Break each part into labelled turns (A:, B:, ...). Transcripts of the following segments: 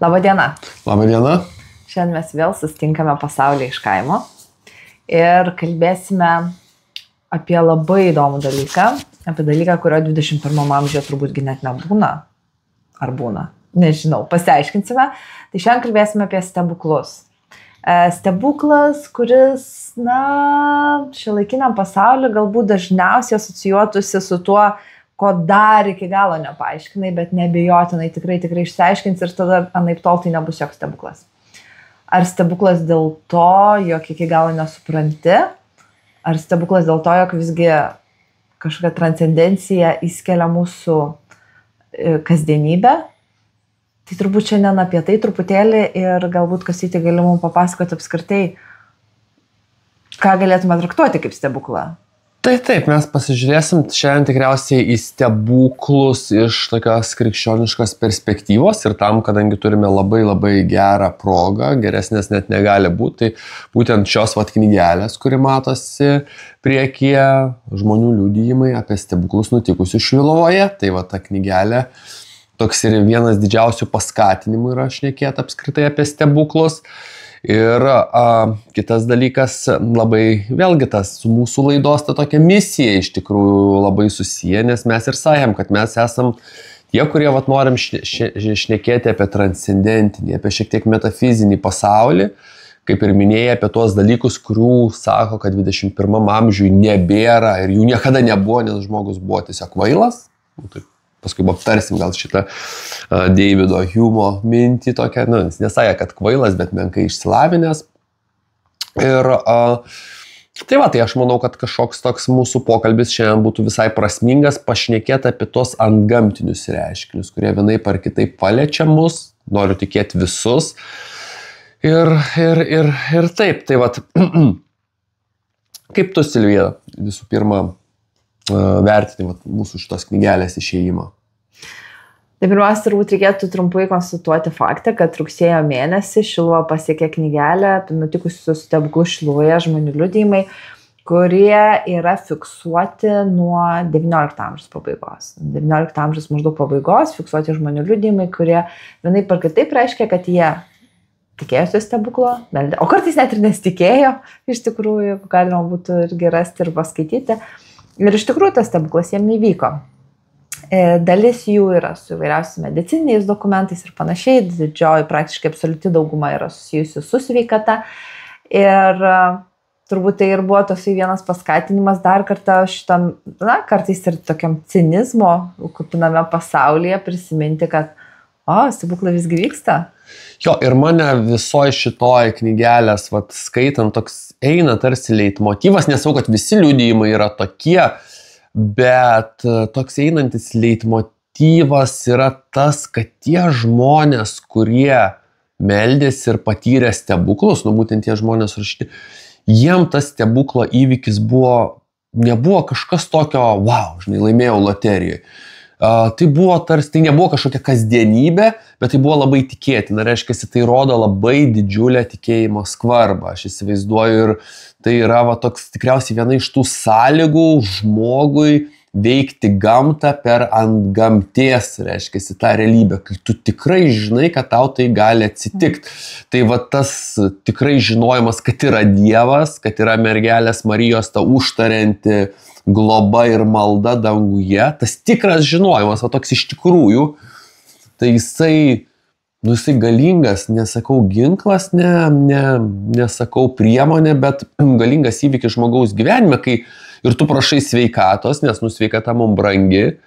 A: Labą dieną.
B: Labą dieną.
A: Šiandien mes vėl susitinkame pasaulyje iš kaimo ir kalbėsime apie labai įdomų dalyką, apie dalyką, kurio 21 amžiuje turbūt net nebūna. Ar būna? Nežinau, pasiaiškinsime. Tai šiandien kalbėsime apie stebuklus. Stebuklas, kuris, šiuolaikiniam pasauliu galbūt dažniausiai asocijuotųsi su tuo, ko dar iki galo nepaaiškinai, bet neabejotinai tikrai išsiaiškins ir tada anaiptol tai nebus joks stebuklas. Ar stebuklas dėl to, jog iki galo nesupranti, ar stebuklas dėl to, jog visgi kažkokia transcendencija įskelia mūsų kasdienybę. Tai turbūt šiandien apie tai truputėlį ir galbūt Kastytį gali mums papasakoti apskritai, ką galėtume traktuoti kaip stebuklą.
B: Taip, mes pasižiūrėsim šiandien tikriausiai į stebuklus iš tokios krikščioniškos perspektyvos ir tam, kadangi turime labai gerą progą, geresnės net negali būti, tai būtent šios knygelės, kuri matosi priekyje, žmonių liudijimai apie stebuklus nutikusius Švilovoje, tai ta knygelė toks ir vienas didžiausių paskatinimų yra šnekėti apskritai apie stebuklus. Ir kitas dalykas, labai vėlgi tas su mūsų laidos ta tokia misija iš tikrųjų labai susiję, nes mes ir sakėm, kad mes esam tie, kurie norim šnekėti apie transcendentinį, apie šiek tiek metafizinį pasaulį, kaip ir minėjai, apie tuos dalykus, kurių sako, kad 21 amžiui nebėra ir jų niekada nebuvo, nes žmogus buvo tiesiog kvailas. Paskui aptarsim gal šitą Davido Humo mintį tokią, jis nesakė, kad kvailas, bet menkai išsilavinęs. Ir tai aš manau, kad kažkoks toks mūsų pokalbis šiandien būtų visai prasmingas pašnekėti apie tos antgamtinius reiškinius, kurie vienaip ar kitaip paliečia mus, noriu tikėti visus. Ir taip, kaip tu, Silvija, visų pirma, vertinti mūsų šitos knygelės išėjimą?
A: Tai pirmiausia, turbūt reikėtų trumpai konstatuoti faktą, kad rugsėjo mėnesį Šiluva pasiekė knygelę apie nutikusius stebuklus Šiluvoje žmonių liudijimai, kurie yra fiksuoti nuo XIX amžiaus pabaigos. XIX amžiaus maždaug pabaigos fiksuoti žmonių liudijimai, kurie vienaip ar kitaip reiškia, kad jie tikėjosi stebuklo, o kartais net ir nesitikėjo, iš tikrųjų, galima būtų irgi rasti ir paskaityti. Ir iš tikrųjų tas stebuklas jiem įvyko. Dalis jų yra su įvairiausiais medicininiais dokumentais ir panašiai, didžioji praktiškai absoliuti dauguma yra susijusi su sveikata. Ir turbūt tai ir buvo toksai vienas paskatinimas dar kartą šitam, kartais ir tokiam cinizmo kupiname pasaulyje prisiminti, kad stebuklai visgi vyksta.
B: Jo, ir mane visoje šitoje knygelės, skaitant, toks eina tarsi leitmotyvas, nesau, kad visi liudijimai yra tokie, bet toks einantis leitmotyvas yra tas, kad tie žmonės, kurie meldėsi ir patyrė stebuklus, būtent tie žmonės rašyti, jiem tas stebuklo įvykis nebuvo kažkas tokio, laimėjau loterijoje. Tai buvo tarsi, tai nebuvo kažkokia kasdienybė, bet tai buvo labai tikėtina. Reiškia, tai rodo labai didžiulę tikėjimo skvarbą. Aš įsivaizduoju ir tai yra toks tikriausiai viena iš tų sąlygų žmogui veikti gamtą per antgamties, reiškia, tą realybę, kai tu tikrai žinai, kad tau tai gali atsitikti. Tai tas tikrai žinojimas, kad yra Dievas, kad yra mergelės Marijos ta užtarianti globa ir malda danguje, tas tikras žinojimas, toks iš tikrųjų, tai jisai galingas, nesakau ginklas, nesakau priemonė, bet galingas įvykis žmogaus gyvenime, kai ir tu prašai sveikatos, nes sveikata mums brangi,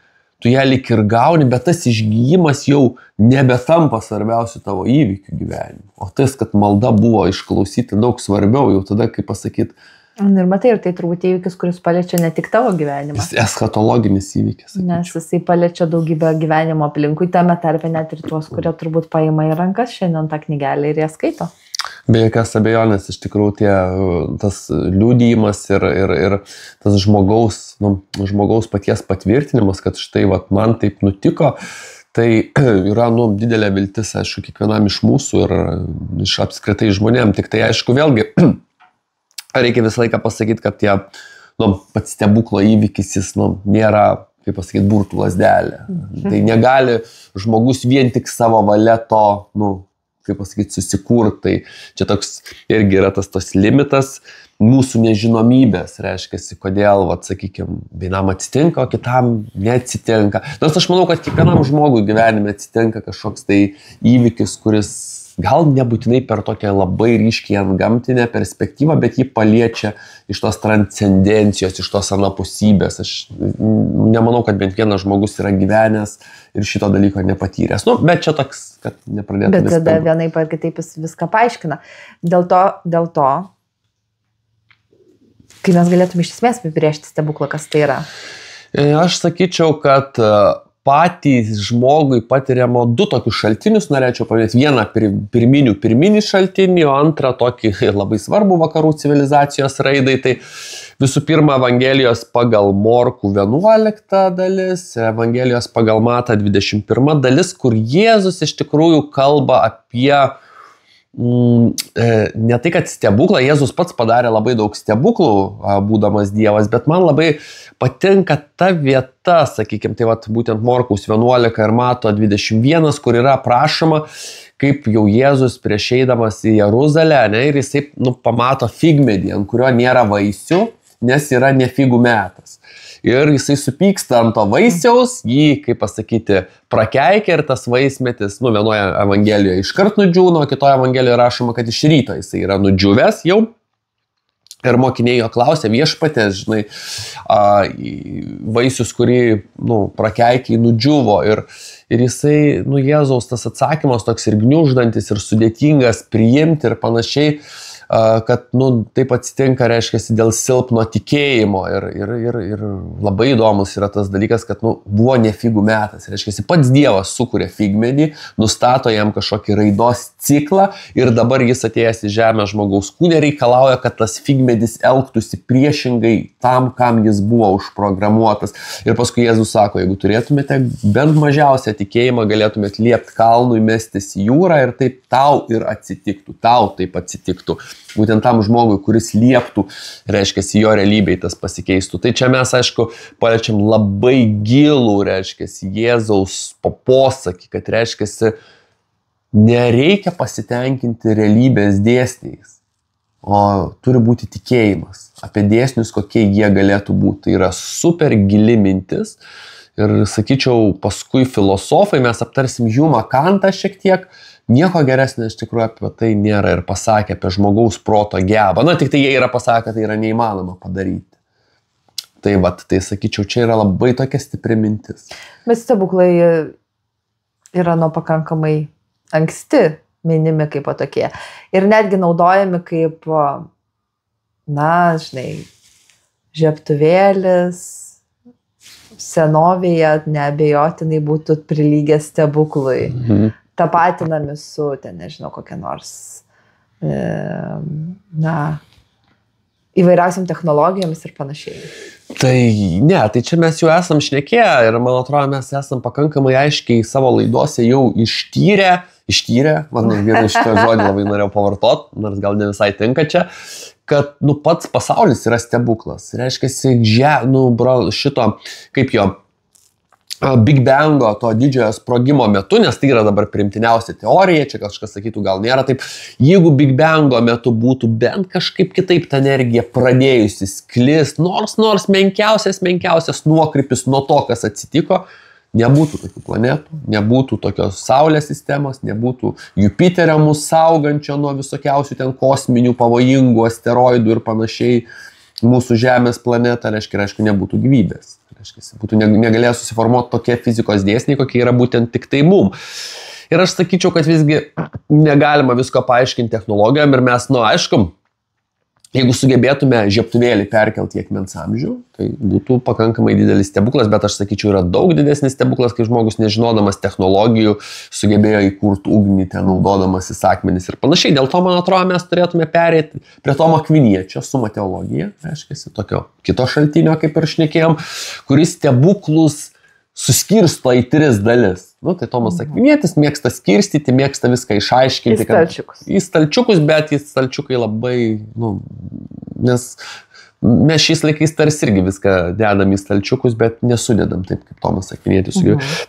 B: tu ją lyg ir gauni, bet tas išgyjimas jau nebetampa svarbiausiu tavo įvykių gyvenime. O tas, kad malda buvo išklausyti daug svarbiau, jau tada, kaip pasakyti,
A: ir matai, ir tai turbūt įvykis, kuris paliečia ne tik tavo gyvenimą.
B: Jis eschatologinis įvykis. Sakyčiau.
A: Nes jisai paliečia daugybę gyvenimo aplinkui, tame tarpe net ir tuos, kurie turbūt paima į rankas šiandien tą knygelę ir ją skaito.
B: Be jokios abejonės, iš tikrųjų tas liudijimas ir tas žmogaus paties patvirtinimas, kad štai man taip nutiko, tai yra nedidelė viltis, aišku, kiekvienam iš mūsų ir iš apskritai žmonėm. Tik tai, aišku, vėlgi reikia visą laiką pasakyti, kad pats stebuklo įvykis jis nėra kaip pasakyti, burtų lasdelė. Tai negali žmogus vien tik savo valia to, kaip pasakyti, susikurti. Tai čia toks irgi yra tos limitas mūsų nežinomybės, reiškia, kodėl, sakykime, vienam atsitinka, o kitam neatsitinka. Nors aš manau, kad kiekvienam žmogui gyvenime atsitinka kažkoks tai įvykis, kuris gal nebūtinai per tokią labai ryškiai antgamtinę perspektyvą, bet jį paliečia iš tos transcendencijos, iš tos anapusybės. Aš nemanau, kad bent vienas žmogus yra gyvenęs ir šito dalyko nepatyręs. Bet čia toks, kad nepradėtume.
A: Bet tada vienaip ar kitaip jis viską paaiškina. Dėl to, kai mes galėtume iš esmės apibrėžti stebuklą, kas tai yra?
B: Aš sakyčiau, kad patys žmogui patiriamo du tokius šaltinius, norėčiau paminėti. Vieną pirminį šaltinį, o antrą tokį labai svarbų vakarų civilizacijos raidai. Tai visų pirma, Evangelijos pagal Morkų 11 dalis, Evangelijos pagal Matą 21 dalis, kur Jėzus iš tikrųjų kalba apie ne tai, kad stebuklą, Jėzus pats padarė labai daug stebuklų, būdamas Dievas, bet man labai patinka ta vieta, sakykime, tai būtent Morkaus 11 ir Mato 21, kur yra aprašoma, kaip jau Jėzus prieš eidamas į Jeruzalę, ir jisai pamato figmedį, ant kurio nėra vaisių, nes yra ne figų metas. Ir jisai supyksta ant to vaisiaus, jį, kaip pasakyti, prakeikia ir tas vaismetis, vienoje Evangelijoje iškart nudžiūna, o kitoje Evangelijoje rašoma, kad iš ryto jisai yra nudžiūvęs jau. Ir mokiniai jo klausė, viešpatės, žinai, vaisius, kurį, prakeikiai nudžiuvo. Ir jisai, Jėzaus tas atsakymas toks ir gniuždantis, ir sudėtingas priimti ir panašiai, kad, taip atsitinka, reiškia, dėl silpno tikėjimo ir labai įdomus yra tas dalykas, kad, buvo ne figų metas, reiškia, pats Dievas sukuria figmedį, nustato jam kažkokį raidos ciklą ir dabar jis atėjęs į žemę žmogaus kūne reikalauja, kad tas figmedis elgtųsi priešingai tam, kam jis buvo užprogramuotas. Ir paskui Jėzus sako, jeigu turėtumėte bent mažiausią tikėjimą, galėtumėte liepti kalnui mestis į jūrą ir taip tau ir atsitiktų, tau taip atsitiktų. Būtent tam žmogui, kuris lieptų, reiškia, jo realybėj tas pasikeistų. Tai čia mes, aišku, paliečiam labai gilų, reiškia, Jėzaus posakį, kad, reiškia, nereikia pasitenkinti realybės dėsniais, o turi būti tikėjimas apie dėsnius, kokie jie galėtų būti. Tai yra super gili mintis ir, sakyčiau, paskui filosofai, mes aptarsim Hjumą, Kantą šiek tiek. Nieko geresnio iš tikrųjų apie tai nėra ir pasakė apie žmogaus proto gebą. Tik tai jie yra pasakę, tai yra neįmanoma padaryti. Tai sakyčiau, čia yra labai tokia stipri mintis.
A: Bet stebuklai yra pakankamai anksti minimi kaip tokie. Ir netgi naudojami kaip, žiebtuvėlis senovėje neabejotinai būtų prilygęs stebuklui. Tapatinami su, kokia nors, įvairiausiam technologijomis ir panašiai.
B: Tai čia mes jau esam šnekėję ir, man atrodo, mes esam pakankamai aiškiai savo laidose jau ištyrę, vieną šitą žodį labai norėjau pavartot, nors gal ne visai tinka čia, kad, pats pasaulis yra stebuklas. Reiškia, šito, kaip jo, Big Bango, to didžiojo sprogimo metu, nes tai yra dabar priimtiniausia teorija, čia kažkas sakytų, gal nėra taip, jeigu Big Bango metu būtų bent kažkaip kitaip ta energija pradėjusi sklist, nors menkiausias nuokrypis nuo to, kas atsitiko, nebūtų tokių planetų, nebūtų tokios Saulės sistemos, nebūtų Jupiterio mūsų saugančio nuo visokiausių ten kosminių pavojingų asteroidų ir panašiai mūsų Žemės planetą, reiškia, nebūtų gyvybės. Būtų negalėjo susiformuoti tokie fizikos dėsniai, kokie yra būtent tik tai mum. Ir aš sakyčiau, kad visgi negalima visko paaiškinti technologijom ir mes, aišku, jeigu sugebėtume žiebtuvėlį perkelti į akmens amžių, tai būtų pakankamai didelis stebuklas, bet aš sakyčiau, yra daug didesnis stebuklas, kai žmogus nežinodamas technologijų sugebėjo įkurti ugnį, naudodamas akmenis ir panašiai. Dėl to, man atrodo, mes turėtume pereiti prie Tomo Akviniečio Suma teologija, reiškia, tokio kito šaltinio, kaip ir šnekėjom, kuris stebuklus suskirsto į 3 dalis. Tai Tomas Akvinietis mėgsta skirstyti, mėgsta viską išaiškinti.
A: Į stalčiukus.
B: Į stalčiukus, bet į stalčiukai labai, nes mes šiais laikais tarsi irgi viską dedam į stalčiukus, bet nesudedam taip, kaip Tomas Akvinėtis.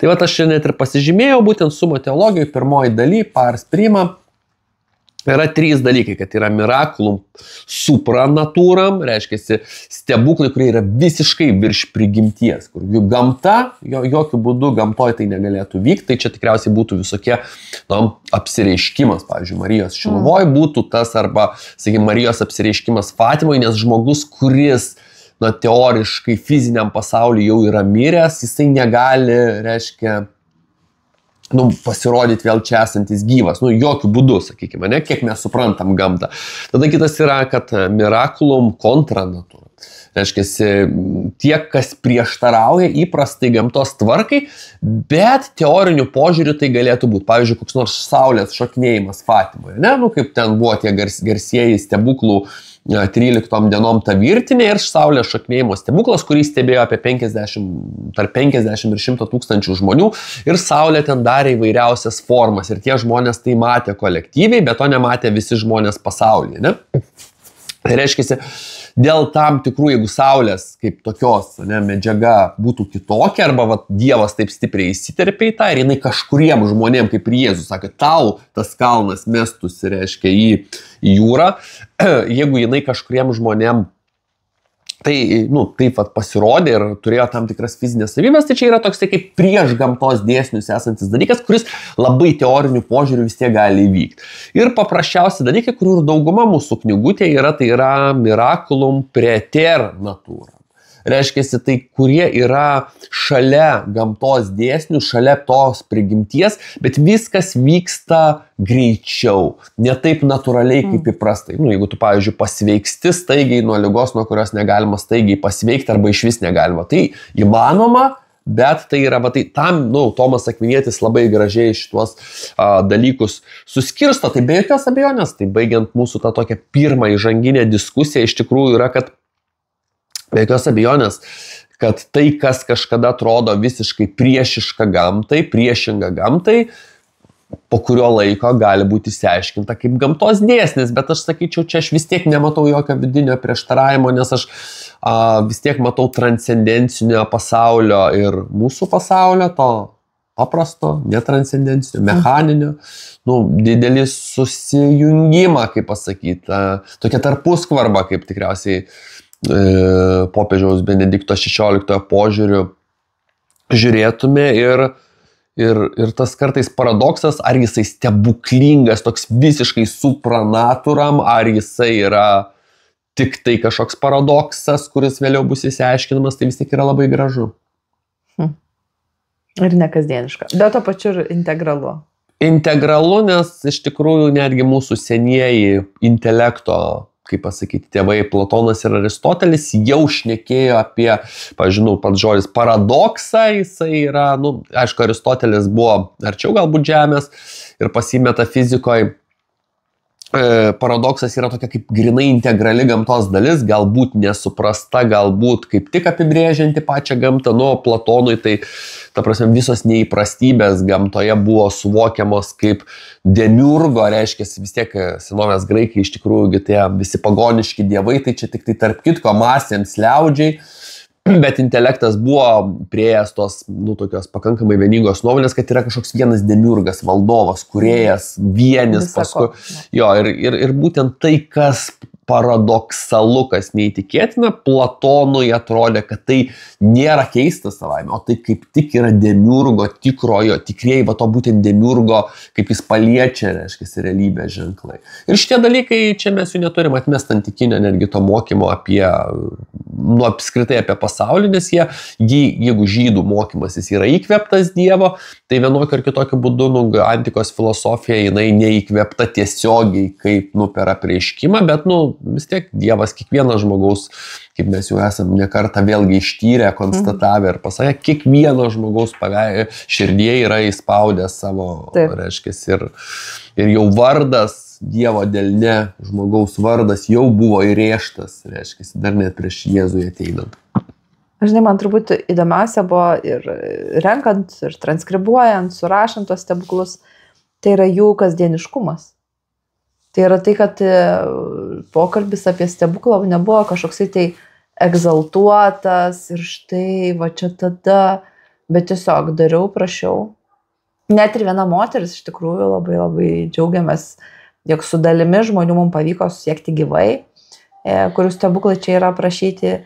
B: Tai va, aš net ir pasižymėjau, būtent sumo teologijoje, pirmoji daly, pars prima, yra 3 dalykai, kad yra miraculum supranatūram, reiškia stebuklai, kurie yra visiškai virš prigimties, kur jų gamta, jokių būdų gamtoje tai negalėtų vykti, tai čia tikriausiai būtų visokie apsireiškimas, pavyzdžiui, Marijos Šiluvoj būtų tas, arba, sakykime, Marijos apsireiškimas Fatimoje, nes žmogus, kuris, teoriškai fiziniam pasauliu jau yra miręs, jisai negali, reiškia, pasirodyti vėl čia esantis gyvas, jokių būdų, sakykime, ne, kiek mes suprantam gamtą. Tada kitas yra, kad miraculum contra natura. Reiškia, tie, kas prieštarauja įprastai gamtos tvarkai, bet teoriniu požiūriu tai galėtų būti. Pavyzdžiui, koks nors saulės šokinėjimas Fatimoje, ne, kaip ten buvo tie garsieji stebuklų 13 dienom ta virtinė ir saulės šokinėjimo stebuklas, kurį stebėjo apie 50 ir 100 tūkstančių žmonių ir saulė ten darė įvairiausias formas ir tie žmonės tai matė kolektyviai, bet to nematė visi žmonės pasaulyje. Ne? Tai reiškia, dėl tam tikrų, jeigu saulės kaip tokios medžiaga būtų kitokia, arba Dievas taip stipriai įsiterpė į tą ir jinai kažkuriem žmonėm, kaip ir Jėzus sakė, tau tas kalnas mestųsi, reiškia, į jūrą, jeigu jinai kažkuriem žmonėm tai, taip pasirodė ir turėjo tam tikras fizinės savybės, tai čia yra toks kaip prieš gamtos dėsnius esantis dalykas, kuris labai teorinių požiūrių vis tiek gali įvykti. Ir paprasčiausi dalykai, kurių dauguma mūsų knygutė yra, tai yra miraculum preter natura. Reiškia, tai kurie yra šalia gamtos dėsnių, šalia tos prigimties, bet viskas vyksta greičiau, ne taip natūraliai kaip įprastai. Jeigu tu, pavyzdžiui, pasveiksti staigiai nuo ligos, nuo kurios negalima staigiai pasveikti arba iš vis negalima, tai įmanoma, bet tai yra, tai tam, Tomas Akvinėtis labai gražiai šitos dalykus suskirsto, tai be jokios abejonės, tai baigiant mūsų tą tokią pirmą įžanginę diskusiją, iš tikrųjų yra, kad be jokios abejonės, kad tai, kas kažkada atrodo visiškai priešiška gamtai, priešinga gamtai, po kurio laiko gali būti išsiaiškinta kaip gamtos dėsnis, bet aš sakyčiau, čia aš vis tiek nematau jokio vidinio prieštaravimo, nes aš vis tiek matau transcendencinio pasaulio ir mūsų pasaulio, to paprasto, netranscendencinio, mechaninio, didelį susijungimą, kaip pasakyti, tokia tarpuskvarba, kaip tikriausiai popiežiaus Benedikto XVI požiūriu žiūrėtume ir tas kartais paradoksas, ar jisai stebuklingas, toks visiškai supranaturam, ar jisai yra tik tai kažkoks paradoksas, kuris vėliau bus įsiaiškinamas, tai vis tiek yra labai gražu.
A: Ir nekasdieniška, bet to pačiu ir integralu.
B: Integralu, nes iš tikrųjų netgi mūsų senieji intelekto, kaip pasakyti, tėvai Platonas ir Aristotelis jau šnekėjo apie, pažinau, pats žodis paradoksą, jisai yra, aišku, Aristotelis buvo arčiau galbūt žemės ir pas jį metafizikoje paradoksas yra tokia kaip grinai integrali gamtos dalis, galbūt nesuprasta, galbūt kaip tik apibrėžianti pačią gamtą, Platonui tai, ta prasme, visos neįprastybės gamtoje buvo suvokiamos kaip demiurgo, reiškia, vis tiek senovės graikai iš tikrųjų tie visi pagoniški dievai, tai čia tik tai tarp kitko masėms liaudžiai, bet intelektas buvo prieėjęs tos, tokios pakankamai vieningos nuomonės, kad yra kažkoks vienas demiurgas, valdovas, kūrėjas, vienis, paskui. Jo, ir būtent tai, kas paradoksalu, kas neįtikėtina, Platonui atrodė, kad tai nėra keista savaime, o tai kaip tik yra demiurgo tikrojo, tikrieji, to būtent demiurgo, kaip jis paliečia, reiškia, realybės ženklai. Ir šitie dalykai, čia mes jų neturim atmest antikinio netgi to mokymo apie, apskritai apie pasaulį, nes jeigu žydų mokymas jis yra įkvėptas Dievo, tai vienokiu ar kitokiu būdu, antikos filosofija, jinai neįkvėpta tiesiogiai kaip, per apreiškimą, bet, vis tiek Dievas kiekvieno žmogaus, kaip mes jau esam nekartą vėlgi ištyrę, konstatavę ir pasakę, kiekvieno žmogaus širdyje yra įspaudęs savo, reiškia, ir jau vardas, Dievo delne, žmogaus vardas jau buvo įrėžtas, reiškia, dar net prieš Jėzui ateinant.
A: Žinai, man turbūt įdomiausia buvo ir renkant, ir transkribuojant, surašant tos stebuklus, tai yra jų kasdieniškumas. Tai yra tai, kad pokalbis apie stebuklą nebuvo kažkoksai tai egzaltuotas ir štai, va čia tada, bet tiesiog dariau, prašiau. Net ir viena moteris iš tikrųjų labai labai džiaugiamės, jog su dalimi žmonių mums pavyko susiekti gyvai, kurių stebuklai čia yra aprašyti.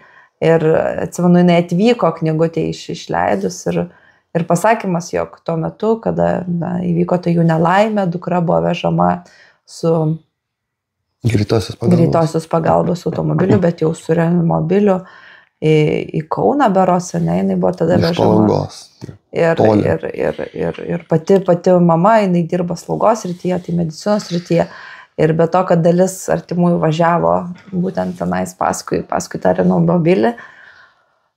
A: Ir atsimenu, jinai atvyko knygutė išleidus ir pasakymas, jog tuo metu, kada įvyko tai jų nelaimė, dukra buvo vežama su greitosios pagalbos automobiliu, bet jau su reanimobiliu į Kauną beros, jinai buvo tada vežama. Ir pati mama, jinai dirba slaugos srityje, tai medicinos srityje. Ir be to, kad dalis artimųjų važiavo būtent tenais paskui tą reanimobilį,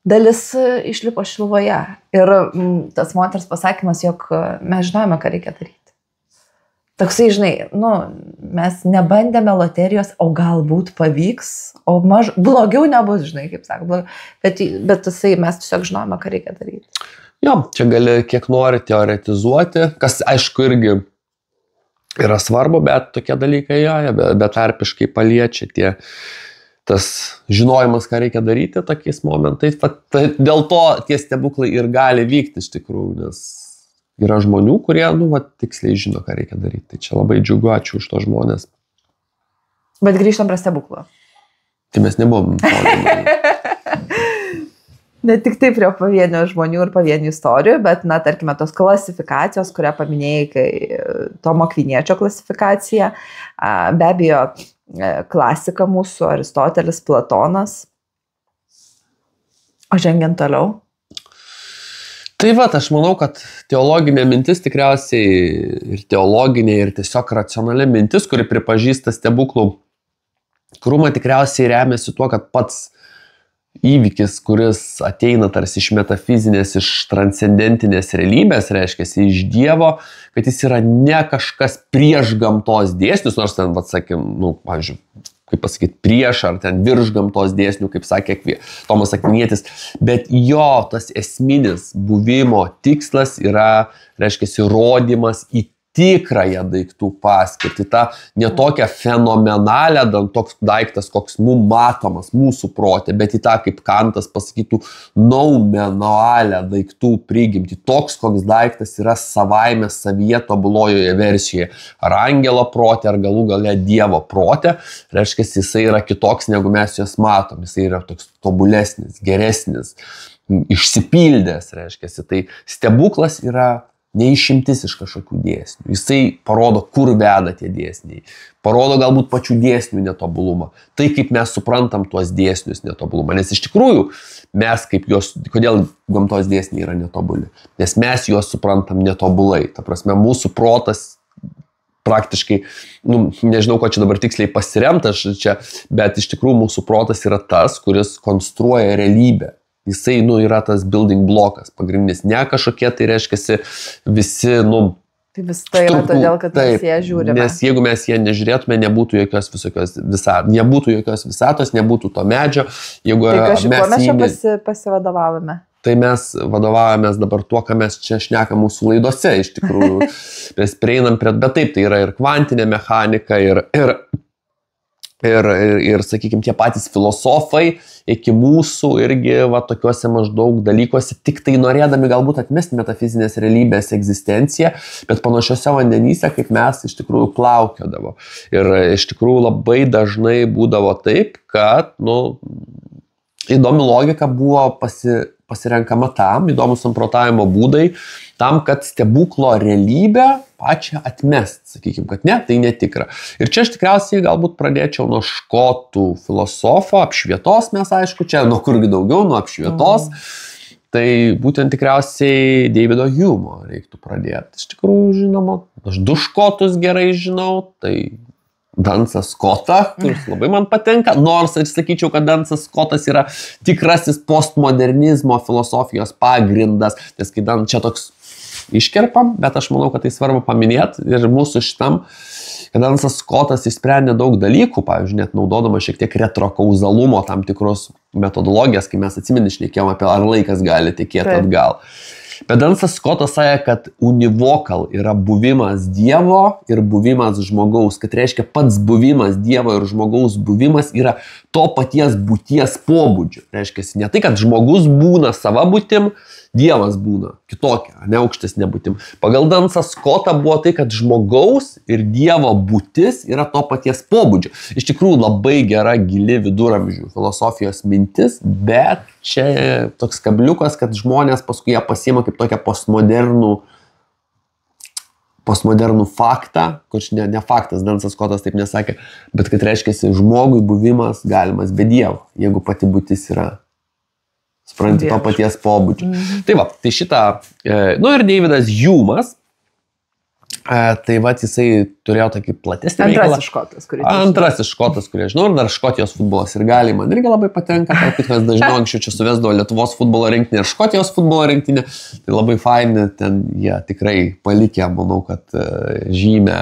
A: dalis išlipo Šiluvoje. Ir tas moters pasakymas, jog mes žinojame, ką reikia daryti. Toksai, žinai, mes nebandėme loterijos, o galbūt pavyks, o blogiau nebus, žinai, kaip sako. Bet mes tiesiog žinojame, ką reikia daryti.
B: Jo, čia gali kiek nori teoretizuoti, kas aišku irgi yra svarbu, bet tokie dalykai betarpiškai paliečia tas žinojimas, ką reikia daryti tokiais momentais. Dėl to tie stebuklai ir gali vykti iš tikrųjų, nes yra žmonių, kurie, tiksliai žino, ką reikia daryti. Tai čia labai džiugu, ačiū už to žmonės.
A: Bet grįžtam prie stebuklo.
B: Tai mes nebuvom.
A: Ne tik tai prie pavienių žmonių ir pavienių istorijų, bet, tarkime, tos klasifikacijos, kurią paminėjai, kai Tomo Akviniečio klasifikacija, be abejo, klasika mūsų, Aristotelis, Platonas. O žengiant toliau?
B: Tai aš manau, kad teologinė mintis tikriausiai ir teologinė, ir tiesiog racionali mintis, kuri pripažįsta stebuklų krūmą, tikriausiai remiasi tuo, kad pats įvykis, kuris ateina tarsi iš metafizinės, iš transcendentinės realybės, reiškia, iš Dievo, kad jis yra ne kažkas prieš gamtos dėsnius, nors ten, pavyzdžiui, kaip pasakyti, prieš ar ten virš gamtos dėsnių, kaip sakė Tomas Akvinietis, bet jo tas esminis buvimo tikslas yra, reiškia, įrodymas į tikrąją daiktų paskirtį, tą netokią fenomenalią, toks daiktas, koks mums matomas mūsų protė, bet į tą, kaip Kantas pasakytų, noumenalią daiktų prigimtį. Toks, koks daiktas yra savaime savyje tobulojoje versijoje. Ar angelo protė, ar galų gale Dievo protė, reiškia, jisai yra kitoks, negu mes juos matom. Jisai yra toks tobulesnis, geresnis, išsipildęs, reiškia. Tai stebuklas yra neišimtis iš kažkokių dėsnių. Jisai parodo, kur veda tie dėsniai. Parodo galbūt pačių dėsnių netobulumą. Tai, kaip mes suprantam tuos dėsnius netobulumą. Nes iš tikrųjų, mes kodėl gamtos dėsniai yra netobuli? Nes mes juos suprantam netobulai. Ta prasme, mūsų protas praktiškai, nežinau, ko čia dabar tiksliai pasiremta čia, bet iš tikrųjų mūsų protas yra tas, kuris konstruoja realybę. Jisai, yra tas building blokas pagrindinis, ne kažkokie, tai reiškia visi,
A: Tai vis tai yra todėl, kad mes ją žiūrime.
B: Nes jeigu mes ją nežiūrėtume, nebūtų jokios visatos, nebūtų to medžio.
A: Kuo mes čia pasivadovavome?
B: Tai mes vadovavomės dabar tuo, ką mes čia šnekam mūsų laidose, iš tikrųjų. Mes prieinam bet taip, tai yra ir kvantinė mechanika, ir sakykime, tie patys filosofai iki mūsų irgi tokiuose maždaug dalykuose, tik tai norėdami galbūt atmesti metafizinės realybės egzistenciją, bet panašiose vandenyse, kaip mes iš tikrųjų plaukiodavo. Ir iš tikrųjų labai dažnai būdavo taip, kad, įdomi logika buvo pasirenkama tam, įdomus samprotavimo būdai, tam, kad stebuklo realybę pačią atmest, sakykime, kad ne, tai netikra. Ir čia aš tikriausiai galbūt pradėčiau nuo škotų filosofo, apšvietos mes aišku, čia nuo kurgi daugiau, nuo apšvietos, tai būtent tikriausiai Davido Humo reiktų pradėti. Iš tikrųjų, žinoma, aš 2 škotus gerai žinau, tai Dunsą Scottą, kuris labai man patinka, nors aš sakyčiau, kad Dunsas Scottas yra tikrasis postmodernizmo filosofijos pagrindas, nes kai čia toks iškerpam, bet aš manau, kad tai svarbu paminėti ir mūsų šitam, kad Dunsas Scottas išsprendė daug dalykų, pavyzdžiui, net naudodama šiek tiek retrokauzalumo tam tikros metodologijas, kai mes šnekėjom apie ar laikas gali tekėti atgal. Bet Dansas Skotas sakė, kad univokal yra buvimas Dievo ir buvimas žmogaus, kad reiškia pats buvimas Dievo ir žmogaus buvimas yra to paties būties pobūdžio. Reiškia, ne tai, kad žmogus būna sava būtim, Dievas būna kitokia, ne aukštesnė būtim. Pagal Dansą Skotą buvo tai, kad žmogaus ir Dievo būtis yra to paties pobūdžio. Iš tikrųjų labai gera, gili viduramžių filosofijos mintis, bet čia toks kabliukas, kad žmonės paskui ją pasiima kaip tokią postmodernų faktą, kur ne faktas, Dansas Skotas taip nesakė, bet kad reiškia žmogui buvimas galimas be Dievo, jeigu pati būtis yra supranti to paties pobūdžio. Tai va, tai šitą, ir Davidas Humas, tai va, jisai turėjo tokį platesnį reikalą. Antrasis škotas, kurį žinau, ir dar Škotijos futbolas ir gali, man irgi labai patenka, kad dažniau anksčiau čia suvesdavo Lietuvos futbolo rinktinė ir Škotijos futbolo rinktinė, tai labai faini, ten jie tikrai palikė, manau, kad žymę,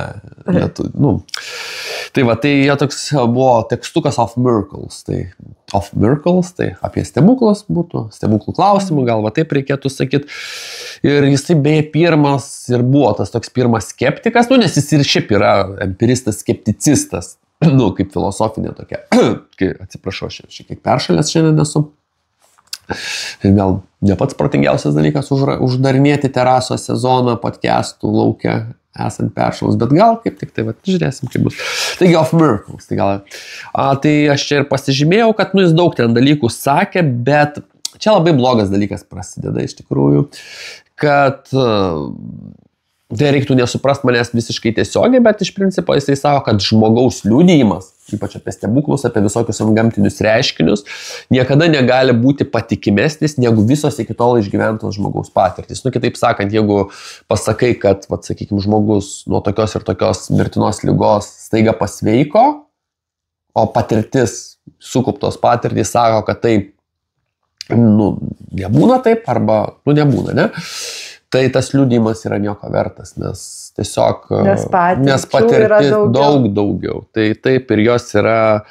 B: tai va, tai jie toks buvo tekstukas of miracles, tai apie stebuklus būtų, stebuklų klausimų, gal va taip reikėtų sakyti. Ir jisai beje pirmas ir buvo tas toks pirmas skeptikas, nes jis ir šiaip yra empiristas, skepticistas, kaip filosofinė tokia. Atsiprašau, šiek tiek peršalęs šiandien esu. Gal ne pats protingiausias dalykas uždarinėti teraso sezoną podcastų laukia esant peršalus, bet gal kaip tik tai, žiūrėsim, kaip bus. Taigi, of miracles. Tai aš čia ir pasižymėjau, kad jis daug ten dalykų sakė, bet čia labai blogas dalykas prasideda iš tikrųjų, kad tai reiktų nesuprast manęs visiškai tiesiogiai, bet iš principo jisai sako, kad žmogaus liudijimas, ypač apie stebuklus, apie visokius gamtinius reiškinius, niekada negali būti patikimesnis negu visos iki tol išgyventos žmogaus patirtys. Kitaip sakant, jeigu pasakai, kad, sakykime, žmogus nuo tokios ir tokios mirtinos ligos staiga pasveiko, o patirtis, sukauptos patirtys sako, kad tai, nebūna taip, arba, nebūna, ne? Tai tas liudijimas yra nieko vertas, nes tiesiog, nes patirtis daug daugiau. Tai taip ir jos yra,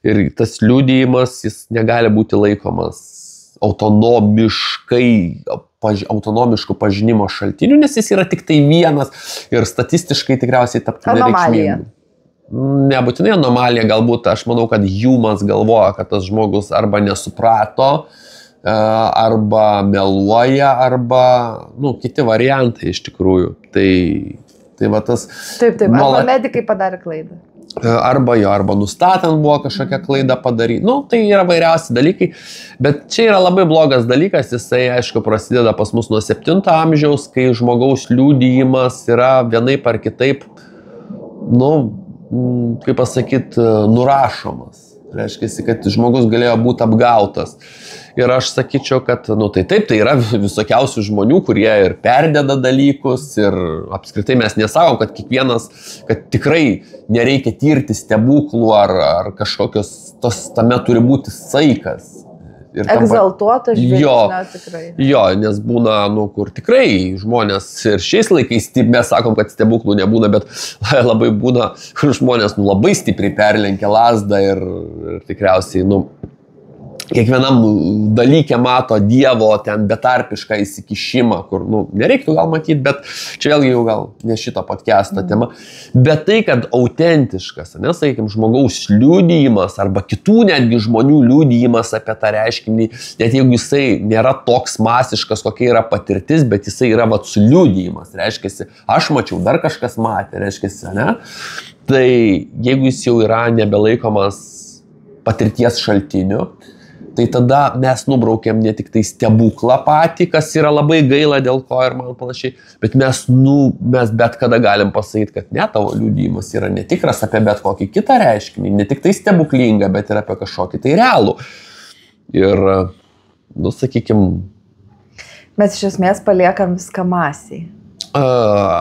B: ir tas liudijimas, jis negali būti laikomas autonomiškų pažinimo šaltinių, nes jis yra tik tai vienas ir statistiškai tikriausiai taptų nereikšmingu. Nebūtinai anomalija, galbūt aš manau, kad Humas galvoja, kad tas žmogus arba nesuprato, arba meluoja, arba, kiti variantai iš tikrųjų. Tai va tas...
A: Taip, arba medikai padarė klaidą.
B: Arba nustatant buvo kažkokia klaida padaryti. Tai yra vairiausi dalykai, bet čia yra labai blogas dalykas, jisai, aišku, prasideda pas mus nuo 7 amžiaus, kai žmogaus liudijimas yra vienaip ar kitaip, kaip pasakyti, nurašomas. Reiškia, kad žmogus galėjo būti apgautas. Ir aš sakyčiau, kad, tai taip, tai yra visokiausių žmonių, kurie ir perdeda dalykus ir apskritai mes nesakom, kad kiekvienas, kad tikrai nereikia tirti stebuklų ar kažkokios, tame turi būti saikas.
A: Egzaltuotas žvilgsnio tikrai.
B: Jo, nes būna, kur tikrai žmonės ir šiais laikais, mes sakom, kad stebuklų nebūna, bet labai būna, kur žmonės labai stipriai perlenkia lazdą ir tikriausiai, kiekvienam dalykė mato Dievo ten betarpišką įsikišimą, kur, nereiktų gal matyti, bet čia vėlgi jau gal ne šito podcast'o tema. Bet tai, kad autentiškas, sakykime, žmogaus liudijimas arba kitų netgi žmonių liudijimas apie tą reiškinį, net jeigu jisai nėra toks masiškas, kokia yra patirtis, bet jisai yra su liudijimas, reiškiasi, aš mačiau, dar kažkas matė, reiškiasi, ne? Tai jeigu jis jau yra nebelaikomas patirties šaltiniu, tai tada mes nubraukėm ne tik tai stebuklą patį, kas yra labai gaila dėl ko ir man panašiai, bet mes bet kada galim pasakyti, kad ne, tavo liudijimas yra netikras apie bet kokį kitą reiškinį, ne tik tai stebuklingą, bet ir apie kažkokį tai realų. Ir, sakykime...
A: Mes iš esmės paliekam viską masiai.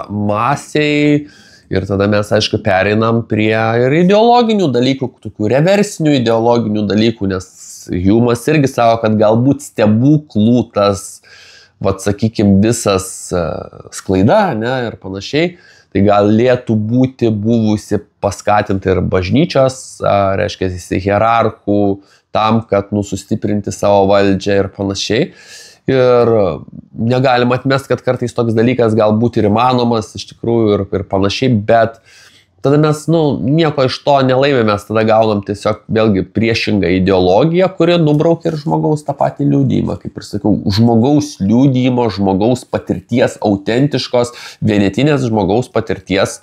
B: Masiai... Ir tada mes, aišku, pereinam prie ir ideologinių dalykų, tokių reversinių ideologinių dalykų, nes Humas irgi sako, kad galbūt stebuklų tas, sakykime, visas sklaida, ir panašiai, tai galėtų būti buvusi paskatinti ir bažnyčios, reiškia, hierarchų tam, kad sustiprinti savo valdžią ir panašiai. Ir negalima atmest, kad kartais toks dalykas galbūt ir įmanomas iš tikrųjų ir panašiai, bet tada mes, nieko iš to nelaimėm, mes tada gaunam tiesiog vėlgi priešingą ideologiją, kuri nubraukia ir žmogaus tą patį liudijimą, kaip ir sakiau, žmogaus liudijimo, žmogaus patirties, autentiškos, vienetinės žmogaus patirties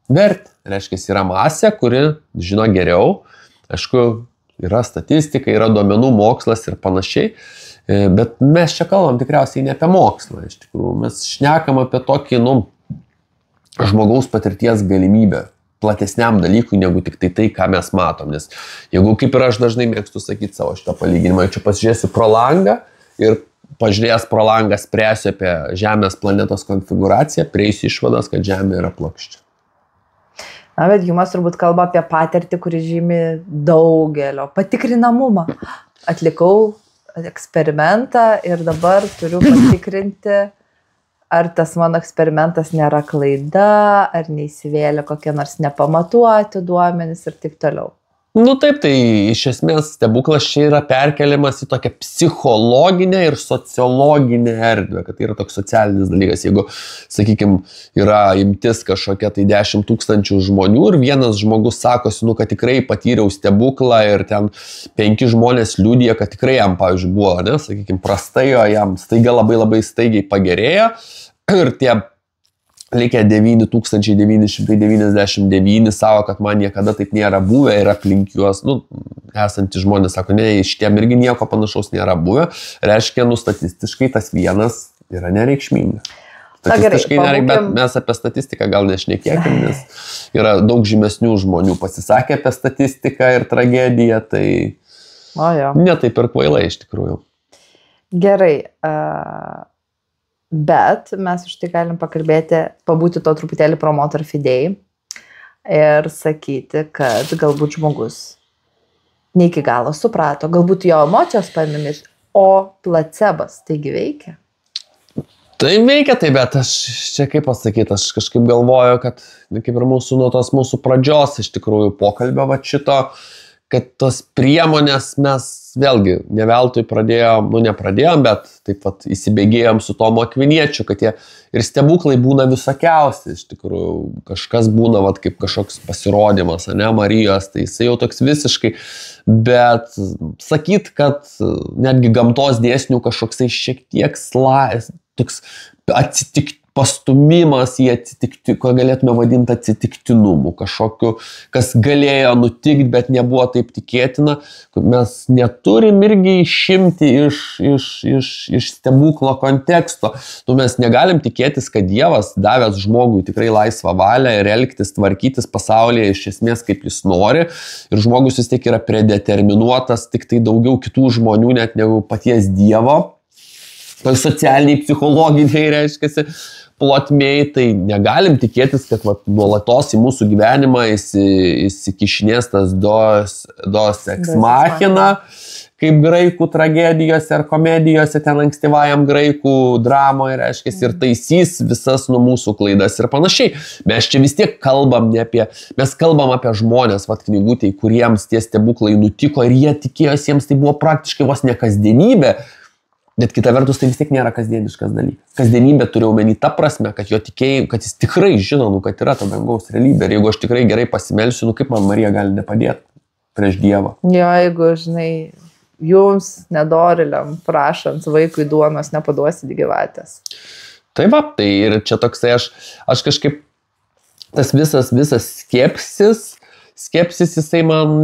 B: vertė. Reiškia, yra masė, kuri žino geriau, aišku, yra statistika, yra duomenų mokslas ir panašiai, bet mes čia kalbam tikriausiai ne apie mokslą, iš tikrųjų, mes šnekam apie tokį, žmogaus patirties galimybę platesniam dalykui, negu tik tai, ką mes matom. Nes jeigu, kaip ir aš dažnai mėgstu sakyti savo šitą palyginimą, čia pasižiūrėsiu pro langą ir pažiūrėjęs pro langą spręsiu apie Žemės planetos konfiguraciją, prieisiu išvados, kad Žemė yra plokščia.
A: Na, bet Jumas turbūt kalba apie patirtį, kuri žymi daugelio patikrinamumą. Atlikau eksperimentą ir dabar turiu patikrinti, ar tas mano eksperimentas nėra klaida, ar neįsivėlė kokie nors nepamatuoti duomenys ir taip toliau.
B: Taip, tai iš esmės stebuklas čia yra perkeliamas į tokią psichologinę ir sociologinę erdvę, kad tai yra toks socialinis dalykas. Jeigu, sakykime, yra imtis kažkokia tai 10 000 žmonių ir vienas žmogus sakosi, kad tikrai patyriau stebuklą ir ten 5 žmonės liudija, kad tikrai jam, pavyzdžiui, buvo, sakykime, prastai, o jam staiga labai staigiai pagerėjo ir tie likę 9999 savo, kad man niekada taip nėra buvę ir aplink juos, esantys žmonės sako, ne, šitiem irgi nieko panašaus nėra buvę, reiškia, statistiškai tas vienas yra nereikšminga. Statistiškai nereikia, bet mes apie statistiką gal nešnekėkim, nes yra daug žymesnių žmonių pasisakė apie statistiką ir tragediją, tai ne taip ir kvailai iš tikrųjų.
A: Gerai, bet mes už tai galim pakalbėti, pabūti to truputėlį promotor fidei ir sakyti, kad galbūt žmogus ne iki galo suprato, galbūt jo emocijos paėmėmis, o placebas taigi veikia.
B: Tai veikia, tai bet aš čia kaip pasakyti, aš kažkaip galvoju, kad kaip ir nuo tos mūsų pradžios iš tikrųjų pokalbio šito, kad tos priemonės mes vėlgi ne veltui nepradėjom, bet taip pat įsibėgėjom su Tomu Akviniečiu, kad jie ir stebuklai būna visokiausi, iš tikrųjų, kažkas būna kaip kažkoks pasirodymas, Marijos, tai jisai jau toks visiškai, bet sakyt, kad netgi gamtos dėsnių kažkoksai šiek tiek toks pastumimas į ko galėtume vadinti atsitiktinumu, kažkokiu, kas galėjo nutikti, bet nebuvo taip tikėtina. Mes neturim irgi išimti iš stebuklo konteksto. Mes negalim tikėtis, kad Dievas davęs žmogui tikrai laisvą valią ir elgtis, tvarkytis pasaulyje iš esmės kaip jis nori. Ir žmogus vis tiek yra predeterminuotas tik tai daugiau kitų žmonių net negu paties Dievo. Tai socialiniai, psichologiniai reiškiasi plotmėj, tai negalim tikėtis, kad nuolatos į mūsų gyvenimą įsikišinės tas dos ex machina, kaip graikų tragedijose ar komedijose, ten ankstyvajam graikų dramoje, reiškiasi, ir taisys visas nuo mūsų klaidas ir panašiai. Mes čia vis tiek kalbam mes kalbam apie žmonės, knygutėj, kuriems tie stebuklai nutiko ir jie tikėjosi, jiems tai buvo praktiškai vos ne kasdienybė. Bet kita vertus, tai vis tiek nėra kasdieniškas dalykas. Kasdienybė turiu omeny ta prasme, kad jo tikėjim, kad jis tikrai žino, kad yra ta dangaus realybė. Ir jeigu aš tikrai gerai pasimelsiu, kaip man Marija gali nepadėti prieš Dievą.
A: Jo, jeigu, jums nedoriliam prašant vaikui duonos nepaduosit gyvatės.
B: Tai tai ir čia toksai aš kažkaip tas visas skepsis jisai man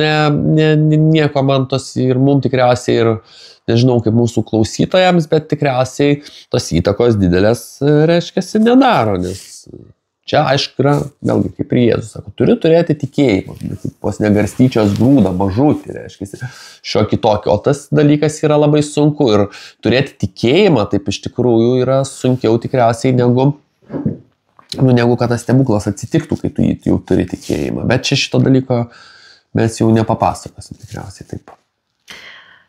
B: nieko man tos ir mums tikriausiai ir nežinau kaip mūsų klausytojams, bet tikriausiai tos įtakos didelės reiškiasi nedaro, nes čia aišku yra, vėlgi kaip ir Jėzus sako, turi turėti tikėjimą, bet pos negarstyčios grūdą, mažutį, reiškiasi šiokį tokį, o tas dalykas yra labai sunku ir turėti tikėjimą taip iš tikrųjų yra sunkiau tikriausiai negu kad tas stebuklas atsitiktų, kai tu jau turi tikėjimą. Bet čia šito dalyko mes jau nepapasakosim tikriausiai taip.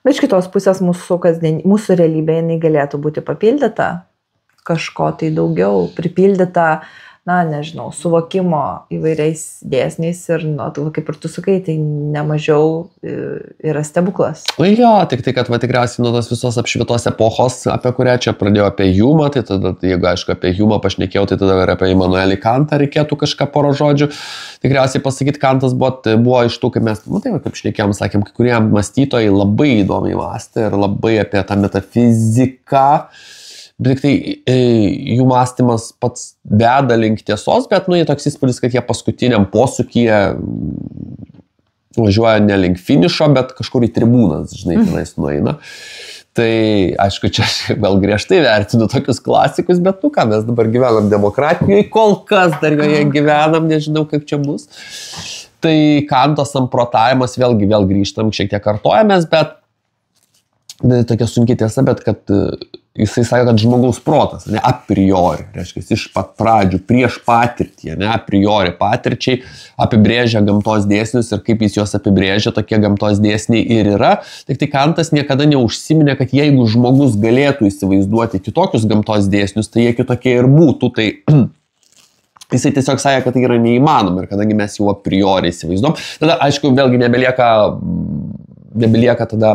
A: Bet iš kitos pusės mūsų realybė jinai galėtų būti papildyta kažko tai daugiau, pripildyta nežinau, suvokimo įvairiais dėsniais ir, kaip ir tu sakai, tai nemažiau yra stebuklas.
B: Jo, tik tai, kad tikriausiai nuo tos visos apšvietos epochos, apie kurią čia pradėjau apie Hjumą, tai tada, jeigu aišku apie Hjumą pašnekėjau, tai tada ir apie Immanuelį Kantą reikėtų kažką poro žodžių. Tikriausiai pasakyti, Kantas buvo iš tų, kaip mes, kaip šnekėjom, sakėm, kai kurie mąstytojai labai įdomiai mąstė ir labai apie tą metafiziką. Bet tik tai jų mąstymas pats veda link tiesos, bet jie toks įspūdis, kad jie paskutiniam posūkyje važiuoja ne link finišo, bet kažkur į tribūnas, tenais nueina. Tai aišku, čia gal griežtai vertinu tokius klasikus, bet mes dabar gyvenam demokratijoje, kol kas dar joje gyvenam, nežinau kaip čia bus. Tai Kanto samprotavimas vėl grįžtam, šiek tiek kartojamės, bet tokia sunkiai tiesa, bet kad jisai sako, kad žmogaus protas, a priori, reiškia, iš pat pradžių, prieš patirtį, a priori patirčiai apibrėžia gamtos dėsnius ir kaip jis juos apibrėžia, tokie gamtos dėsniai ir yra. Tik tai Kantas niekada neužsiminė, kad jeigu žmogus galėtų įsivaizduoti kitokius gamtos dėsnius, tai jie kitokie ir būtų. Tai jisai tiesiog sakė, kad tai yra neįmanoma ir kadangi mes jau a priori įsivaizduom, tada aišku, vėlgi nebelieka tada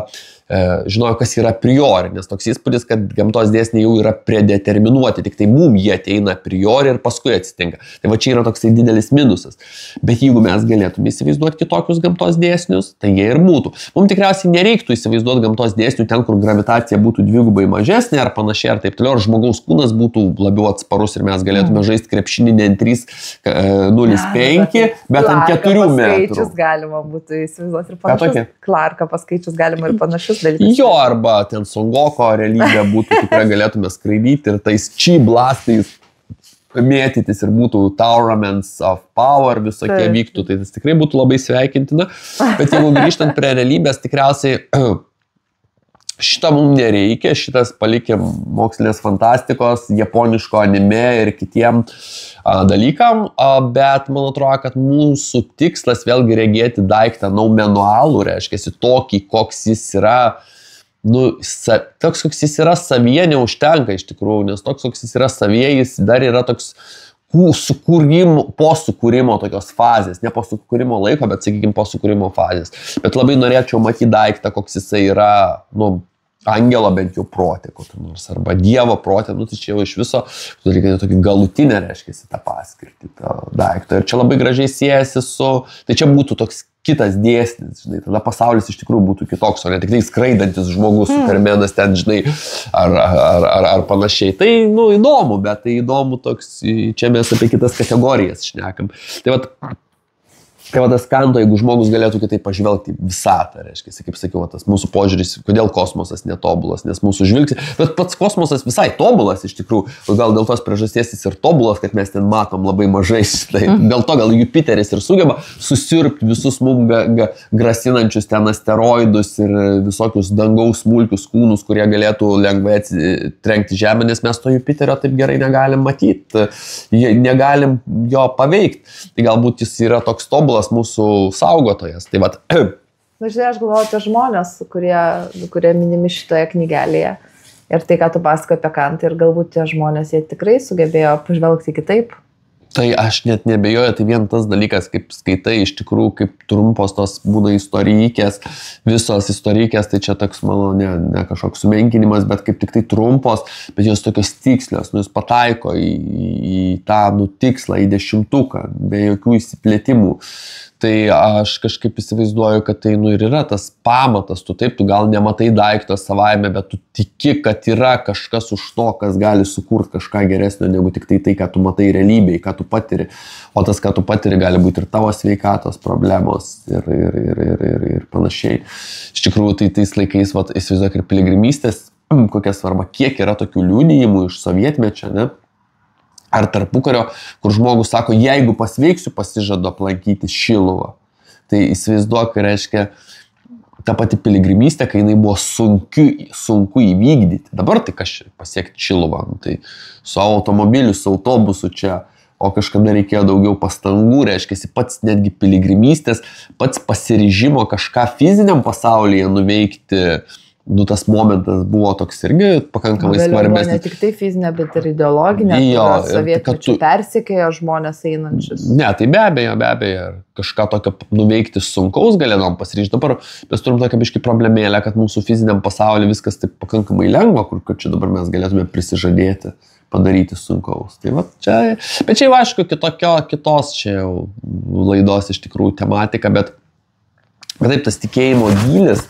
B: žinojo, kas yra priori, nes toks įspūdis, kad gamtos dėsniai jau yra predeterminuoti, tik tai mum jie ateina priori ir paskui atsitinka. Tai va čia yra toksai didelis minusas. Bet jeigu mes galėtume įsivaizduoti kitokius gamtos dėsnius, tai jie ir būtų. Mums tikriausiai nereiktų įsivaizduoti gamtos dėsnių ten, kur gravitacija būtų dvigubai mažesnė ar panašiai, ar taip toliau, ar žmogaus kūnas būtų labiau atsparus ir mes galėtume žaisti krepšinį ne ant 3,05, bet ant 4 metrų.
A: Skaičius galima būtų įsivaizduoti ir panašius. Clarką paskaičius galima ir panašius.
B: Jo, arba ten Songoko realybė būtų, tikrai galėtume skraidyti ir tais chi blastais mėtytis ir būtų Tournaments of Power visokie vyktų, tai tas tikrai būtų labai sveikintina. Bet jeigu grįžtant prie realybės, tikriausiai šitą mums nereikia, šitas palikim mokslinės fantastikos, japoniško anime ir kitiem dalykam, bet man atrodo, kad mūsų tikslas vėlgi regėti daiktą noumenualų, reiškia tokį, koks jis yra, toks, koks jis yra savyje, neužtenka iš tikrųjų, nes toks, koks jis yra savyje, jis dar yra toks po sukūrimo tokios fazės, ne po sukūrimo laiko, bet, sakykime, po sukūrimo fazės. Bet labai norėčiau matyti daiktą, koks jisai yra, angelo bent jau protė, kokį nors, arba dievo protė, tai čia jau iš viso, reikia tokį galutinę, reiškia, tą paskirtį, tą daiktą. Ir čia labai gražiai siejasi su, tai čia būtų toks kitas dėsnis, tada pasaulis iš tikrųjų būtų kitoks, o ne tik tai skraidantis žmogus, supermenas ten, ar panašiai. Tai, įdomu, bet tai įdomu toks, čia mes apie kitas kategorijas šnekam. Tai tas Kanto, jeigu žmogus galėtų kitaip pažvelgti visatą, reiškia, kaip sakiau, tas mūsų požiūris, kodėl kosmosas netobulas, nes mūsų žvilgsnis, bet pats kosmosas visai tobulas iš tikrųjų, gal dėl tos priežasties jis ir tobulas, kad mes ten matom labai mažai, tai dėl to gal Jupiteris ir sugeba susirpti visus mums grasinančius ten asteroidus ir visokius dangaus smulkius kūnus, kurie galėtų lengvai trenkti Žemę, nes mes to Jupiterio taip gerai negalim matyti, negalim jo paveikti, tai galbūt jis yra toks tobulas mūsų saugotojas. Tai vat.
A: Žinai, aš galvoju apie žmonės, kurie minimi šitoje knygelėje. Ir tai, ką tu pasakoji apie Kantą, ir galbūt tie žmonės, jie tikrai sugebėjo pažvelgti kitaip.
B: Tai aš net nebejoju, tai vien tas dalykas, kaip skaitai, iš tikrųjų, kaip trumpos tos būna istorijikės, visos istorijikės, tai čia toks, mano, ne kažkoks sumenkinimas, bet kaip tik tai trumpos, bet jos tokios tikslios, jis pataiko į tą tikslą, į 10, be jokių įsiplėtimų. Tai aš kažkaip įsivaizduoju, kad tai ir yra tas pamatas, tu gal nematai daikto savaime, bet tu tiki, kad yra kažkas už to, kas gali sukurti kažką geresnio, negu tik tai, ką tu matai realybėje, ką tu patiri. O tas, ką tu patiri, gali būti ir tavo sveikatos problemos ir panašiai. Iš tikrųjų, tai tais laikais, įsivaizduoju, ir piligrimystės, kokia svarba, kiek yra tokių liudijimų iš sovietmečio, ne? Ar tarpukario, kur žmogus sako, jeigu pasveiksiu, pasižadu aplankyti Šiluvą. Tai įsivaizduok, reiškia, ta pati piligrimystė, kai jinai buvo sunku įvykdyti. Dabar tai kažkaip pasiekti Šiluvą, tai su automobiliu, su autobusu čia, o kažkada reikėjo daugiau pastangų, reiškia, pats netgi piligrimystės, pats pasiryžimo kažką fiziniam pasaulyje nuveikti, tas momentas buvo toks irgi pakankamai svarbesnis.
A: Ne tik tai fizinė, bet ir ideologinė, sovietmečių persekėjo žmonės einančius.
B: Ne, tai be abejo, kažką tokio nuveikti sunkaus galėdom pasiryžti. Dabar mes turim tokią biškį problemėlę, kad mūsų fiziniam pasaulyje viskas taip pakankamai lengva, kur čia dabar mes galėtume prisižadėti padaryti sunkaus. Tai va čia, bet čia jau aišku kitos čia jau laidos iš tikrųjų tematika, bet taip tas tikėjimo gylis,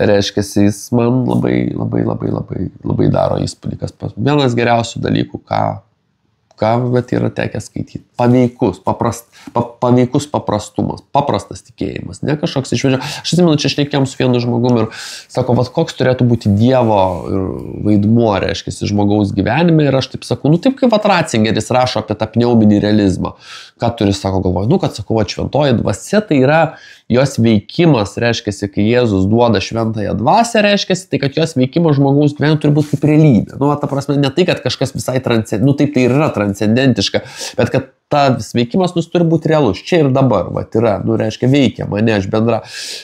B: reiškia, jis man labai daro įspūdį, kas vienas geriausių dalykų, ką bet yra tekę skaityti. Paveikus paprastumas, paprastas tikėjimas, ne kažkoks išvedžio. Aš atsimenu, čia šnekėjom su vienu žmogumi ir sako, koks turėtų būti Dievo vaidmuo, reiškia, žmogaus gyvenime ir aš taip sakau, taip kaip Ratzingeris rašo apie tą pneuminį realizmą. Ką turi, sako, galvoju, kad sakau, šventoji dvasia tai yra jos veikimas, reiškia, kai Jėzus duoda šventąją dvasią, reiškia, tai kad jos veikimas žmogaus gyvenime turi būti kaip realybė. Ta prasme, ne tai, kad kažkas visai taip tai yra transcendentiška, bet kad tas veikimas turi būti realus. Čia ir dabar, yra, reiškia, veikia mane, aš bendra.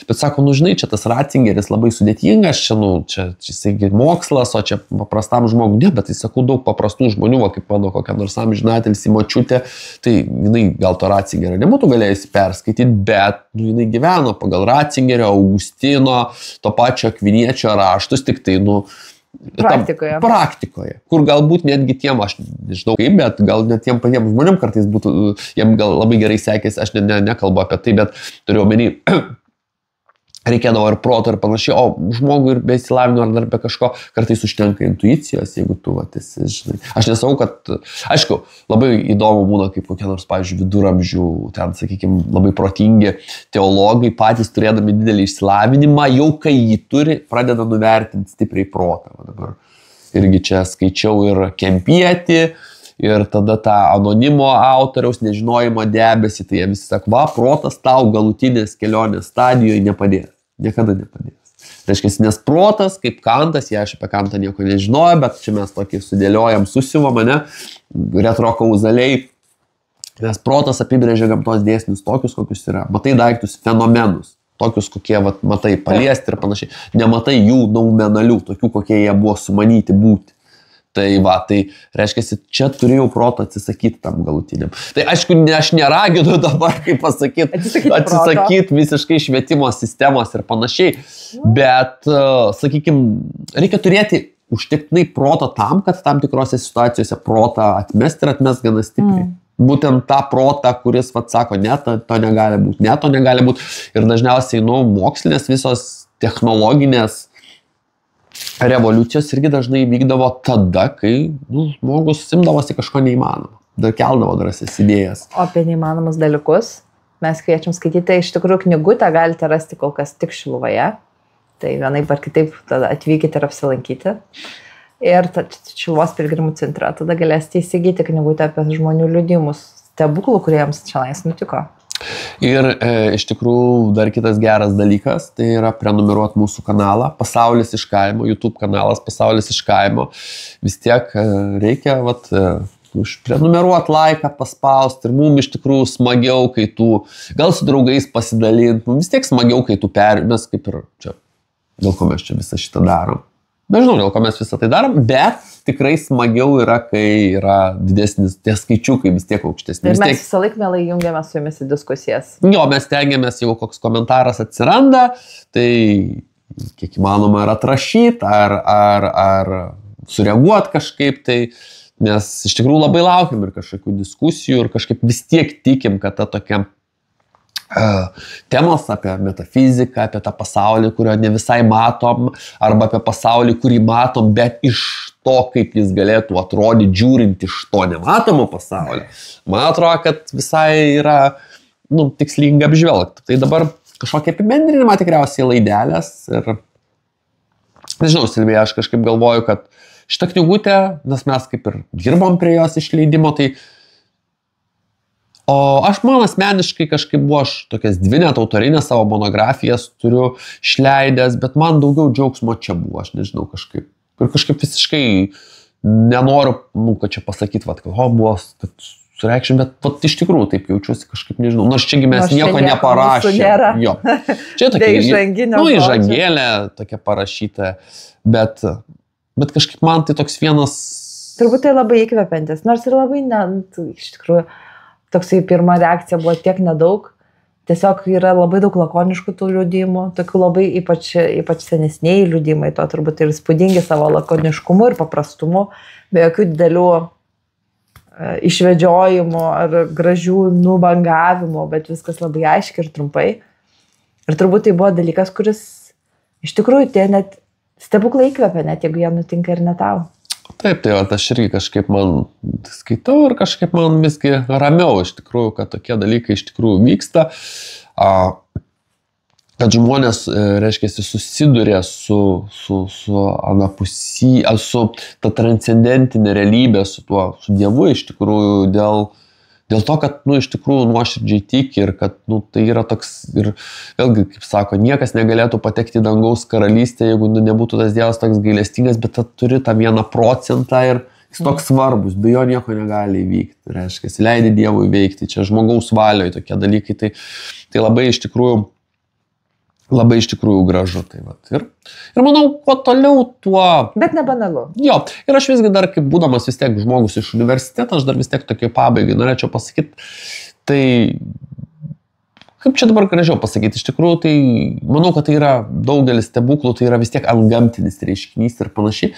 B: Bet sako, žinai, čia tas Ratzingeris labai sudėtingas, čia jisai mokslas, o čia paprastam žmogui, ne, bet jis sakau, daug paprastų žmonių, kaip mano kokia nors amžinatilsį močiutė, tai jinai gal to Ratzingerio nebūtų galėjusi perskaityti, bet jinai gyveno pagal Ratzingerio, Augustino, to pačio Akviniečio raštus, tik tai, praktikoje, kur galbūt netgi tiem, aš nežinau kaip, bet gal net tiem patiems žmonėm kartais būtų, jiem gal labai gerai sekėsi, aš nekalbu apie tai, bet turiu omeny, reikėdavo ir proto ir panašiai, o žmogui ir be įsilavinimo ar dar be kažko kartais užtenka intuicijos, jeigu tu esi, žinai. Aš nesakau, kad, aišku, labai įdomu būna, kaip kokie nors, pavyzdžiui, viduramžių, ten, sakykime, labai protingi teologai, patys turėdami didelį išsilavinimą, jau kai jį turi, pradeda nuvertinti stipriai protą. Dabar irgi čia skaičiau ir Kempietį, ir tada tą anonimo autoriaus nežinojimo debesį, tai jie visi sako, protas tau galutinės kelionės stadijoje nepadės. Niekada nepadės. Reiškia, nes protas, kaip Kantas, aš apie Kantą nieko nežinoju, bet čia mes tokį sudėliojam, susivom, retrokauzaliai, nes protas apibrėžia gamtos dėsnius tokius, kokius yra. Matai daiktus fenomenus, tokius, kokie matai paliesti ir panašiai. Nematai jų noumenalių, tokių, kokie jie buvo sumanyti būti. Tai reiškia, čia turėjau proto atsisakyti tam galutiniam. Tai aišku, aš neraginu dabar, kaip pasakyti, atsisakyti visiškai švietimo sistemos ir panašiai, bet, sakykime, reikia turėti užtektinai proto tam, kad tam tikrose situacijose protą atmesti ir atmest gana stipriai. Būtent tą protą, kuris sako, ne, to negali būti, ne, to negali būti. Ir dažniausiai, mokslinės visos technologinės revoliucijos irgi dažnai vykdavo tada, kai žmogus simdavosi kažko neįmanoma. Dar keldavo drąsias idėjas.
A: O apie neįmanomus dalykus mes kviečiam skaityti. Iš tikrųjų, knygutę galite rasti kol kas tik Šiluvoje. Tai vienaip ar kitaip tada atvykite ir apsilankyti. Ir Šiluvos piligrimų centre tada galėsite įsigyti knygutę apie žmonių liudijimus, stebuklų, kuriems čionais nutiko.
B: Ir iš tikrųjų dar kitas geras dalykas, tai yra prenumeruoti mūsų kanalą Pasaulis iš kaimo, YouTube kanalas Pasaulis iš kaimo. Vis tiek reikia prenumeruoti, laiką paspausti ir mums iš tikrųjų smagiau, kai tu gal su draugais pasidalinti, vis tiek smagiau, kai tu mes kaip ir čia, dėl ko mes čia visą šitą darom. Nežinau, dėl ko mes visą tai darom, bet tikrai smagiau yra, kai yra didesnis, tie skaičiukai vis tiek aukštesni.
A: Ir mes visą laiką mielai jungiamės su jumis į diskusijas.
B: Jo, mes tengiamės, jeigu koks komentaras atsiranda, tai kiek įmanoma ir atrašyti, ar sureaguoti kažkaip, tai, nes iš tikrųjų labai laukiam ir kažkokių diskusijų ir kažkaip vis tiek tikim, kad ta tokia temos apie metafiziką, apie tą pasaulį, kurio ne visai matom, arba apie pasaulį, kurį matom, bet iš to, kaip jis galėtų atrodyti, žiūrint iš to nematomo pasaulio. Man atrodo, kad visai yra tikslinga apžvelgti. Tai dabar kažkokia apibendrinimą tikriausiai laidelės. Ir nežinau, Silvija, aš kažkaip galvoju, kad šitą knygutę, nes mes kaip ir dirbom prie jos išleidimo, tai o man asmeniškai kažkaip buvo, aš tokias 2 net autorinės savo monografijas turiu išleidęs, bet man daugiau džiaugsmo čia buvo, aš nežinau kažkaip. Ir kažkaip visiškai nenoriu, kad čia pasakyti, kad buvo sureikšim, bet vat, iš tikrųjų taip jaučiuosi kažkaip, nežinau. Nors čiagi mes nieko neparašėme. Jo. Čia tokia įžangėlė, tokia parašyta, bet kažkaip man tai toks vienas...
A: Turbūt tai labai įkvepiantis, nors ir labai, iš tikrųjų, toksai pirma reakcija buvo tiek nedaug. Tiesiog yra labai daug lakoniškų tų liudijimų, tokių labai ypač senesniai liudijimai, to turbūt ir spūdingi savo lakoniškumu ir paprastumu, be jokių didelių išvedžiojimų ar gražių nubangavimų, bet viskas labai aiškiai ir trumpai. Ir turbūt tai buvo dalykas, kuris iš tikrųjų tie net stebuklai įkvepia, net jeigu jie nutinka ir ne tau.
B: Taip, tai aš irgi kažkaip man skaitau ir kažkaip man visgi ramiau iš tikrųjų, kad tokie dalykai iš tikrųjų vyksta, kad žmonės, reiškia, susiduria su anapusy, su ta transcendentinė realybė, su Dievu iš tikrųjų dėl to, kad, iš tikrųjų nuoširdžiai tiki ir kad, tai yra toks, ir vėlgi, kaip sako, niekas negalėtų patekti į dangaus karalystę, jeigu nebūtų tas Dievas toks gailestingas, bet turi tą 1% ir jis toks svarbus, be jo nieko negali įvykti, reiškia, leidi Dievui veikti, čia žmogaus valioje tokie dalykai, tai labai iš tikrųjų gražu. Tai vat. Ir manau, kuo toliau, tuo...
A: Bet nebanalu.
B: Jo, ir aš visgi dar, kaip būdamas vis tiek žmogus iš universiteto, aš dar vis tiek tokiai pabaigai norėčiau pasakyti, tai kaip čia dabar gražiau pasakyti, iš tikrųjų, tai manau, kad tai yra daugelis stebuklų, tai yra vis tiek antgamtinis reiškinys ir panašiai,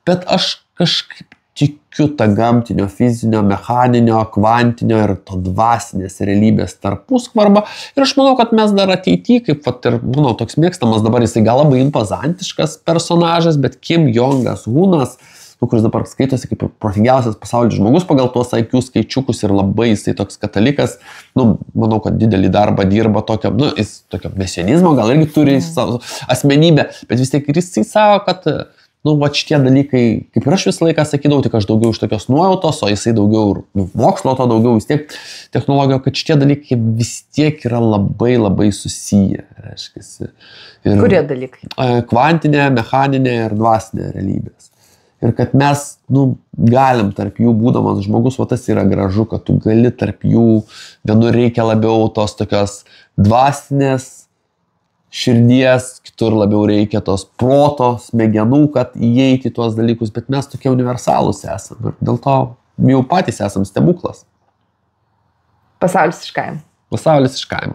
B: bet aš kažkaip tikiu tą gamtinio, fizinio, mechaninio, kvantinio ir to dvasinės realybės tarpuskvarbą. Ir aš manau, kad mes dar ateityje, kaip ir, toks mėgstamas dabar, jisai gal labai impozantiškas personažas, bet Kim Jong-unas, kuris dabar skaitosi kaip protingiausias pasaulyje žmogus pagal tuos IQ skaičiukus ir labai jisai toks katalikas, manau, kad didelį darbą dirba tokio, jis tokio mesionizmo, gal irgi turi savo asmenybę, bet vis tiek ir jisai savo, kad šitie dalykai, kaip ir aš visą laiką sakydavau, tik aš daugiau iš tokios nuojautos, o jisai daugiau mokslo, to daugiau vis tiek technologijų, kad šitie dalykai vis tiek yra labai labai susiję, reiškiasi.
A: Kurie dalykai?
B: Kvantinė, mechaninė ir dvasinė realybės. Ir kad mes, galim tarp jų, būdamas žmogus, tas yra gražu, kad tu gali tarp jų, vienur reikia labiau tos tokios dvasinės širdies, kitur labiau reikia tos proto, smegenų, kad įeiti tuos dalykus, bet mes tokie universalūs esame. Ir dėl to jau patys esam stebuklas.
A: Pasaulis iš kaimo.
B: Pasaulis iš kaimo.